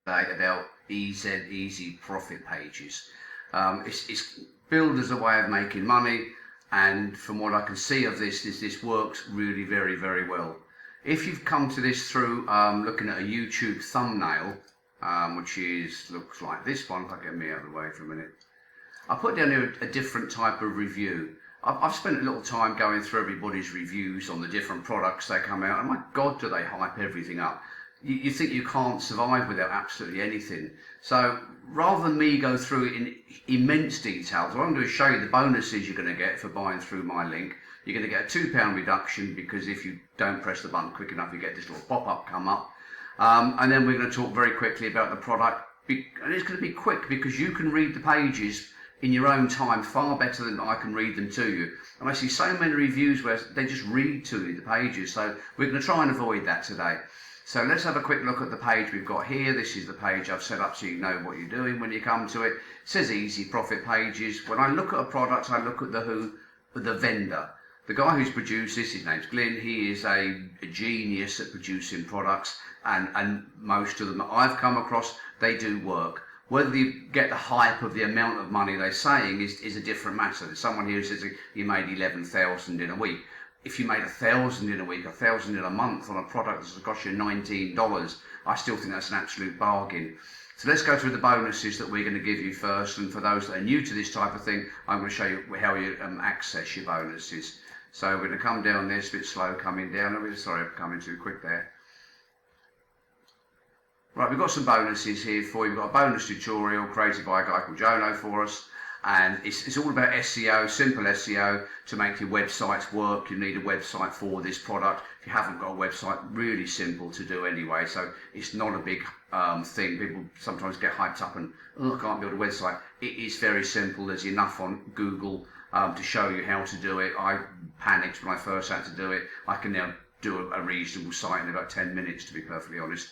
about Easy Profit Pages. It's billed as a way of making money, and from what I can see of this works really very, very well. If you've come to this through looking at a YouTube thumbnail, which looks like this one, if I get me out of the way for a minute, I put down here a different type of review. I've spent a little time going through everybody's reviews on the different products they come out, and my God, do they hype everything up. You think you can't survive without absolutely anything. So rather than me go through it in immense details, what I'm going to show you the bonuses you're going to get for buying through my link. You're going to get a £2 reduction, because if you don't press the button quick enough, you get this little pop-up come up. And then we're going to talk very quickly about the product. And it's going to be quick, because you can read the pages in your own time far better than I can read them to you. And I see so many reviews where they just read to you the pages. So we're going to try and avoid that today. So let's have a quick look at the page we've got here. This is the page I've set up so you know what you're doing when you come to it. It says Easy Profit Pages. When I look at a product, I look at the vendor. The guy who's produced this, his name's Glyn. He is a genius at producing products, and most of them that I've come across, they do work. Whether you get the hype of the amount of money they're saying is a different matter. There's someone here who says he made 11,000 in a week. If you made 1,000 in a week, 1,000 in a month on a product that's cost you $19, I still think that's an absolute bargain. So let's go through the bonuses that we're going to give you first. And for those that are new to this type of thing, I'm going to show you how you access your bonuses. So we're going to come down this, a bit slow coming down. Sorry, I'm coming too quick there. Right, we've got some bonuses here for you. We've got a bonus tutorial created by a guy called Jono for us. And it's all about SEO, simple SEO to make your websites work. You need a website for this product. If you haven't got a website, really simple to do anyway. So it's not a big thing. People sometimes get hyped up and, oh, I can't build a website. It is very simple. There's enough on Google to show you how to do it. I panicked when I first had to do it. I can now do a reasonable site in about 10 minutes, to be perfectly honest.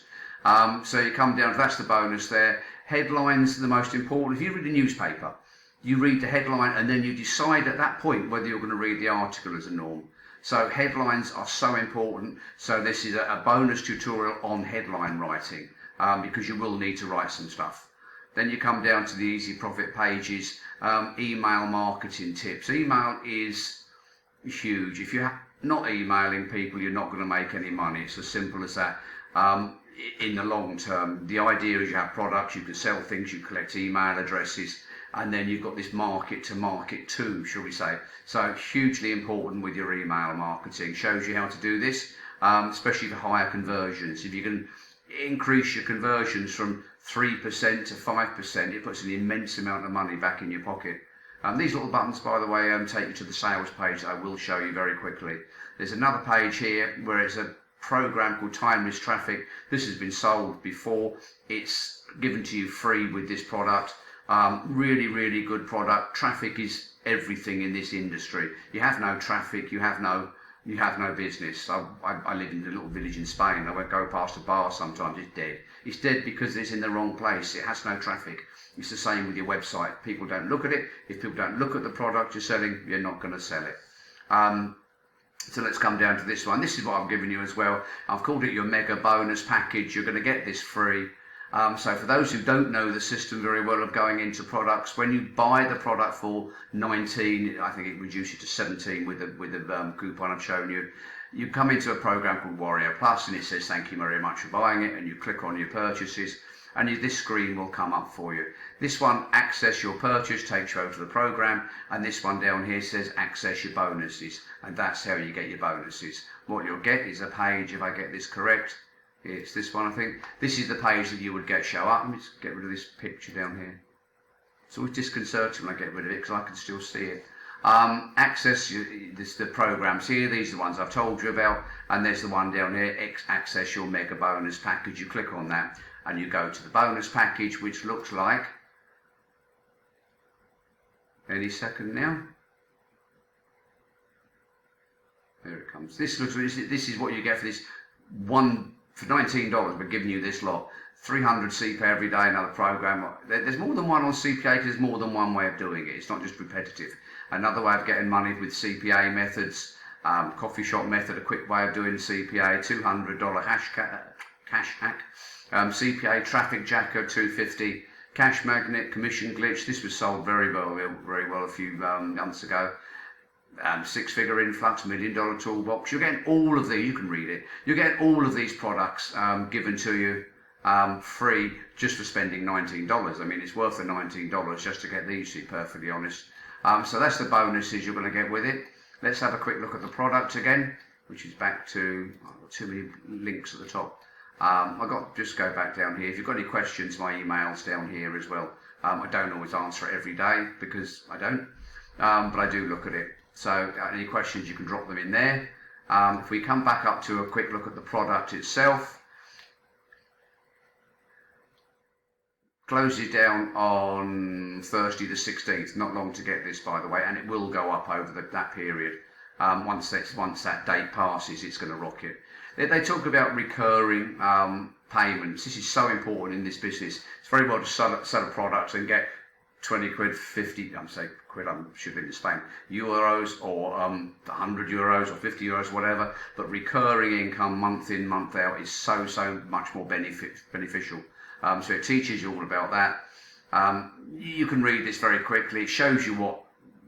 So you come down, that's the bonus there. Headlines are the most important. If you read a newspaper, you read the headline and then you decide at that point whether you're going to read the article as a norm. So headlines are so important. So this is a bonus tutorial on headline writing, because you will need to write some stuff. Then you come down to the Easy Profit Pages, email marketing tips. Email is huge. If you're not emailing people, you're not going to make any money. It's as simple as that. In the long term, the idea is you have products, you can sell things, you collect email addresses, and then you've got this market to market to, shall we say. So hugely important with your email marketing. Shows you how to do this, especially for higher conversions. If you can increase your conversions from 3% to 5%, it puts an immense amount of money back in your pocket. These little buttons, by the way, take you to the sales page that I will show you very quickly. There's another page here where it's a program called Timeless Traffic. This has been sold before. It's given to you free with this product. Really, really good product. Traffic is everything in this industry. You have no traffic, you have no business. I live in a little village in Spain. I won't go past a bar sometimes. It's dead. It's dead because it's in the wrong place. It has no traffic. It's the same with your website. People don't look at it. If people don't look at the product you're selling, you're not going to sell it. So let's come down to this one. This is what I've given you as well. I've called it your mega bonus package. You're going to get this free. So for those who don't know the system very well of going into products, when you buy the product for 19, I think it reduced it to 17 with the coupon I've shown you. You come into a program called Warrior Plus, and it says thank you very much for buying it, and you click on your purchases, and this screen will come up for you. This one, access your purchase, takes you over to the program, and this one down here says access your bonuses, and that's how you get your bonuses. What you'll get is a page, if I get this correct, it's this one I think, this is the page that you would get show up. Let me just get rid of this picture down here. It's always disconcerting when I get rid of it because I can still see it. Access the programs here, these are the ones I've told you about, and there's the one down here, access your mega bonus package. You click on that and you go to the bonus package, which looks like, any second now, there it comes. This is what you get for this one. For $19, we're giving you this lot. 300 CPA every day, another program. There's more than one on CPA, there's more than one way of doing it. It's not just repetitive. Another way of getting money with CPA methods, coffee shop method, a quick way of doing CPA, $200 cash hack, CPA, traffic jacker 250, cash magnet, commission glitch. This was sold very well a few months ago. Six-figure influx, $1 million toolbox. You're getting all of these. You can read it. You're getting all of these products given to you free just for spending $19. I mean, it's worth the $19 just to get these, to be perfectly honest. So that's the bonuses you're going to get with it. Let's have a quick look at the product again, which is back to, I've got too many links at the top. Just go back down here. If you've got any questions, my email's down here as well. I don't always answer it every day because I don't, but I do look at it. So any questions, you can drop them in there. If we come back up to a quick look at the product itself, closes down on Thursday the 16th, not long to get this, by the way, and it will go up over that period. Once that date passes, it's going to rocket. They talk about recurring payments. This is so important in this business. It's very well to sell a product and get 20 quid, 50, I'm saying quid, I should be in Spain, euros, or 100 euros or 50 euros, whatever. But recurring income month in, month out is so much more beneficial. So it teaches you all about that. You can read this very quickly. It shows you what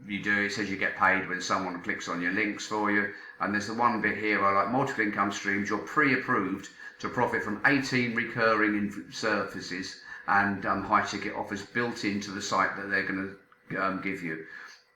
you do. It says you get paid when someone clicks on your links for you. And there's the one bit here I like: multiple income streams. You're pre-approved to profit from 18 recurring services and high ticket offers built into the site that they're going to give you.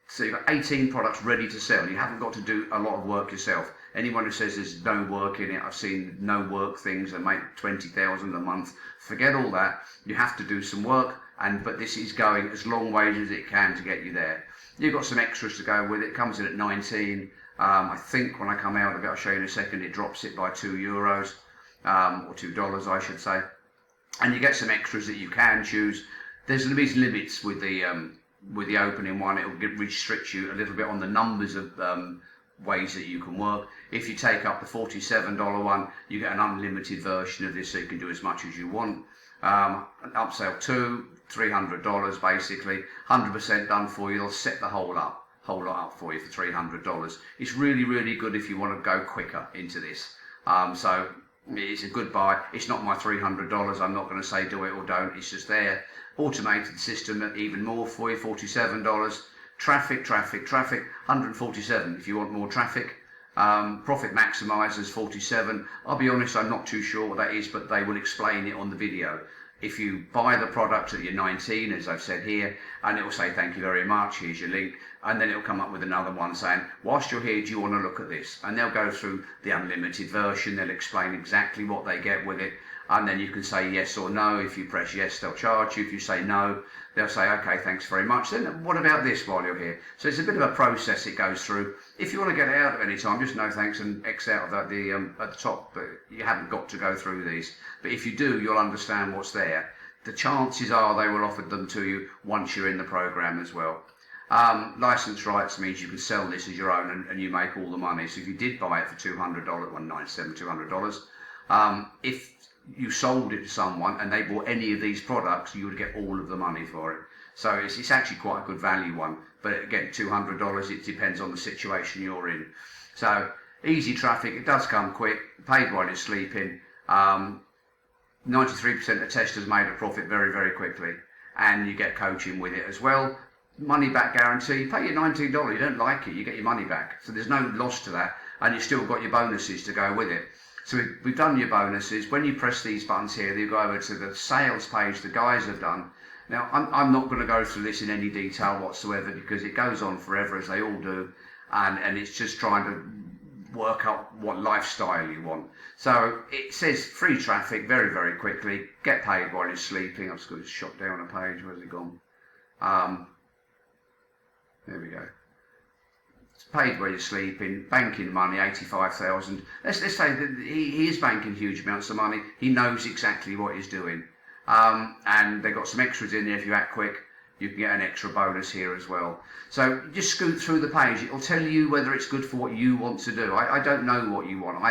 So you've got 18 products ready to sell. You haven't got to do a lot of work yourself. Anyone who says there's no work in it, I've seen no work things that make 20,000 a month. Forget all that. You have to do some work, but this is going as long ways as it can to get you there. You've got some extras to go with it. It comes in at 19. I think when I come out of it, I'll show you in a second, it drops it by €2, or $2 I should say. And you get some extras that you can choose. There's going to be limits with the opening one. It will restrict you a little bit on the numbers of ways that you can work. If you take up the $47 one, you get an unlimited version of this, so you can do as much as you want. An upsell to $300 basically, 100% done for you. They'll set the whole lot up for you for $300. It's really good if you want to go quicker into this. So it's a good buy. It's not my $300. I'm not going to say do it or don't. It's just there. Automated system, even more for you, $47. Traffic, 147 if you want more traffic. Profit maximizers, 47. I'll be honest, I'm not too sure what that is, but they will explain it on the video. If you buy the product at your 19, as I've said here, and it will say thank you very much, here's your link, and then it will come up with another one saying, whilst you're here, do you want to look at this? And they'll go through the unlimited version. They'll explain exactly what they get with it, and then you can say yes or no. If you press yes, they'll charge you. If you say no, they'll say okay, thanks very much. Then what about this while you're here? So it's a bit of a process it goes through. If you want to get out at any time, just no thanks and X out of at the top, but you haven't got to go through these. But if you do, you'll understand what's there. The chances are they will offer them to you once you're in the program as well. License rights means you can sell this as your own and you make all the money. So if you did buy it for $200, $197, $200, if you sold it to someone and they bought any of these products, you would get all of the money for it. So it's actually quite a good value one. But again, $200, it depends on the situation you're in. So easy traffic, it does come quick, paid while you're sleeping. 93% of testers made a profit very quickly, and you get coaching with it as well. Money back guarantee. Pay your $19, you don't like it, you get your money back. So there's no loss to that, and you've still got your bonuses to go with it. So we've done your bonuses. When you press these buttons here, you go over to the sales page the guys have done. Now, I'm not going to go through this in any detail whatsoever because it goes on forever, as they all do, and it's just trying to work out what lifestyle you want. So it says free traffic very quickly, get paid while you're sleeping. I've just got to shot down a page. Where's it gone? There we go. It's paid while you're sleeping, banking money, 85,000. Let's say that he is banking huge amounts of money. He knows exactly what he's doing. And they've got some extras in there. If you act quick, you can get an extra bonus here as well. So just scoot through the page. It'll tell you whether it's good for what you want to do. I don't know what you want.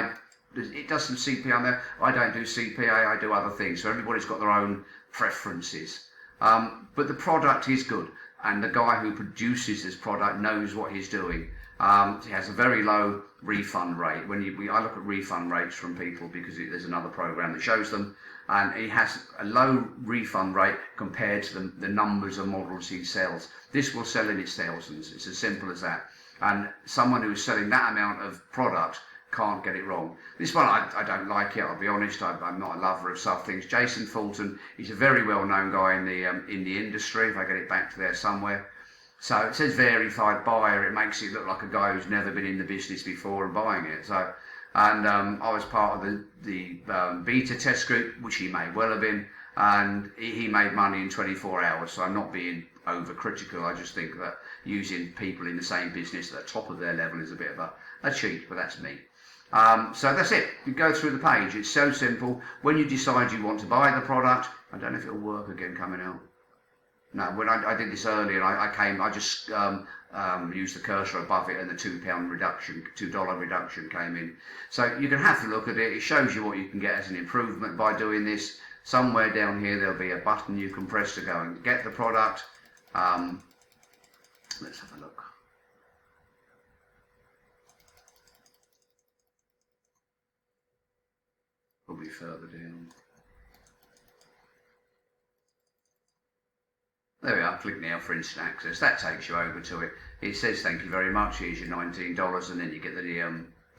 It does some CPA on there. I don't do CPA. I do other things. So everybody's got their own preferences. But the product is good. And the guy who produces this product knows what he's doing. He has a very low refund rate. I look at refund rates from people because there's another program that shows them, and he has a low refund rate compared to the numbers of models he sells. This will sell in its thousands. It's as simple as that. And someone who's selling that amount of product can't get it wrong. This one, I don't like it, I'll be honest. I'm not a lover of some things. Jason Fulton, he's a very well-known guy in the industry, if I get it back to there somewhere. So it says verified buyer. It makes it look like a guy who's never been in the business before and buying it. So, and I was part of the beta test group, which he may well have been, and he made money in 24 hours. So I'm not being overcritical. I just think that using people in the same business at the top of their level is a bit of a cheat, but that's me. So that's it. You go through the page. It's so simple. When you decide you want to buy the product, I don't know if it'll work again coming out. No, when I did this earlier, I just used the cursor above it, and the $2 reduction came in. So you can have to look at it. It shows you what you can get as an improvement by doing this. Somewhere down here there'll be a button you can press to go and get the product. Let's have a look. Probably further down. There we are, click now for instant access. That takes you over to it. It says thank you very much, here's your $19, and then you get the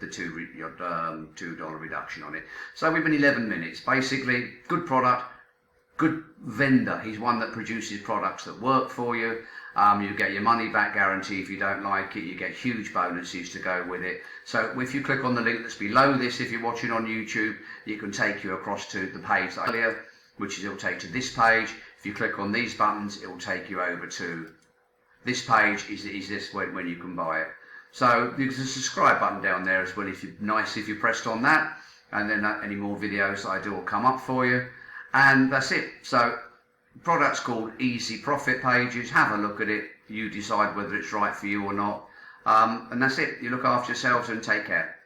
$2 reduction on it. So we've been 11 minutes. Basically, good product, good vendor. He's one that produces products that work for you. You get your money back guarantee if you don't like it. You get huge bonuses to go with it. So if you click on the link that's below this, if you're watching on YouTube, it can take you across to the page earlier, which is, it'll take to this page. If you click on these buttons, it will take you over to this page. Is this when you can buy it? So there's a subscribe button down there as well. If you pressed on that, and then any more videos that I do will come up for you. And that's it. So the product's called Ezprofitpages. Have a look at it. You decide whether it's right for you or not. And that's it. You look after yourselves and take care.